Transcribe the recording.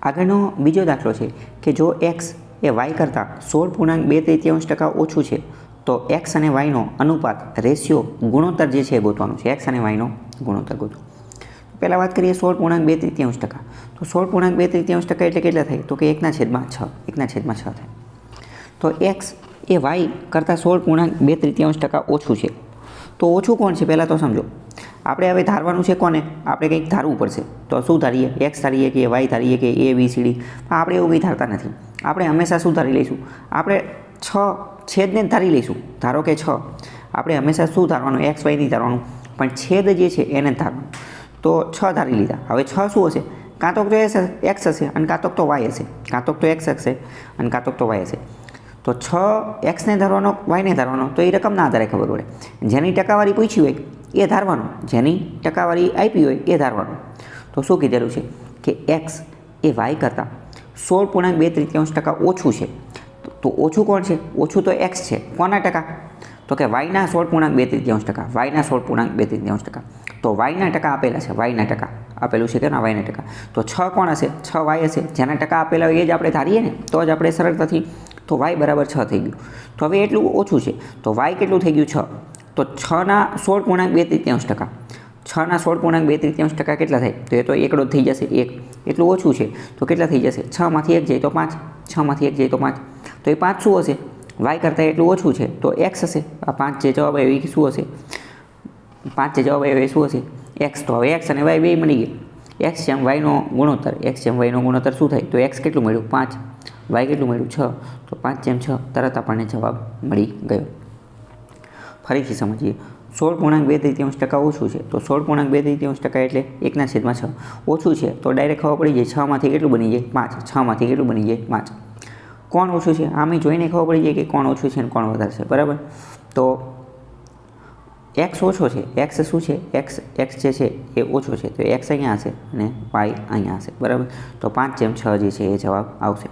આગળનો બીજો દાખલો છે કે જો એક્સ એ વાય કરતાં 16.2 ઓછું છે તો એક્સ અને વાયનો અનુપાત રેશિયો ગુણોત્તર જે છે એ ગોતવાનું છે. એક્સ અને વાયનો ગુણોત્તર ગોતો. પહેલાં વાત કરીએ 16.2 તો 16.2 એટલે કેટલા થાય તો કે 1/6 1/6 થાય. તો એક્સ એ વાય કરતાં 16.2 ઓછું છે. તો ઓછું કોણ છે પહેલાં તો સમજો. આપણે હવે ધારવાનું છે કોને, આપણે કંઈક ધારવું પડશે. તો શું ધારીએ, એક્સ ધારીએ કે વાય ધારીએ કે એ બી સી ડી. આપણે એવું કંઈ ધારતા નથી. આપણે હંમેશા શું ધારી લઈશું, આપણે 6 છેદને જ ધારી લઈશું. ધારો કે 6, આપણે હંમેશા શું ધારવાનું, એક્સ વાય નહીં ધારવાનું, પણ છેદ જે છે એને જ ધારવાનું. તો 6 ધારી લીધા. હવે 6 શું હશે, કાં તો એક્સ હશે અને કાં તો વાય હશે, કાં તો એક્સ હશે અને કાં તો વાય હશે. તો 6 એક્સને ધારવાનો, વાયને ધારવાનો, તો એ રકમના આધારે ખબર પડે. જેની ટકાવારી પૂછી હોય એ ધારવાનું, જેની ટકાવારી આપી હોય એ ધારવાનું. તો શું કીધેલું છે કે એક્સ એ વાય કરતાં 16.2 ઓછું છે. તો ઓછું કોણ છે, ઓછું તો એક્સ છે. કોના ટકા, તો કે વાયના 16.2 વાયના 16.2 તો વાયના ટકા આપેલા છે, વાયના ટકા આપેલું છે કે ના, વાયના ટકા. તો 6 કોણ હશે, 6 વાય હશે. જેના ટકા આપેલા હોય એ જ આપણે ધારીએ ને, તો જ આપણે સરળતાથી. તો વાય બરાબર 6 થઈ ગયું. તો હવે એટલું ઓછું છે તો વાય કેટલું થઈ ગયું, 6. તો 6ના 16.2 6ના 16.2 કેટલા થાય, તો એ તો એકડો જ થઈ જશે. 1 એટલું ઓછું છે તો કેટલા થઈ જશે, 6માંથી 1 જાય તો 5, 6માંથી 1 જાય તો 5. તો એ 5 શું હશે, વાય કરતાં એટલું ઓછું છે તો એક્સ હશે. આ 5 જે જવાબ આવ્યો એ શું હશે, 5 જે જવાબ આવ્યો એ શું હશે, એક્સ. તો હવે એક્સ અને વાય બે મળી ગયા. એક્સ જેમ વાયનો ગુણોત્તર, એક્સ જેમ વાયનો ગુણોત્તર શું થાય, તો એક્સ કેટલું મળ્યું, 5, વાય કેટલું મળ્યું, 6. તો 5/6 તરત આપણને જવાબ મળી ગયો. ફરીથી સમજીએ. 16.2 ઓછું છે તો 16.2 એટલે 1/6 ઓછું છે તો ડાયરેક્ટ ખબર પડી જાય. 6માંથી કેટલું બની જાય, 5. 6માંથી કેટલું બની જાય, 5. કોણ ઓછું છે, આમે જોઈને ખબર પડી જાય કે કોણ ઓછું છે અને કોણ વધારે છે, બરાબર. તો એક્સ ઓછો છે, એક્સ શું છે, એક્સ જે છે એ ઓછો છે, તો એક્સ અહીંયા હશે અને વાય અહીંયા હશે, બરાબર. તો 5/6 જે છે એ જવાબ આવશે.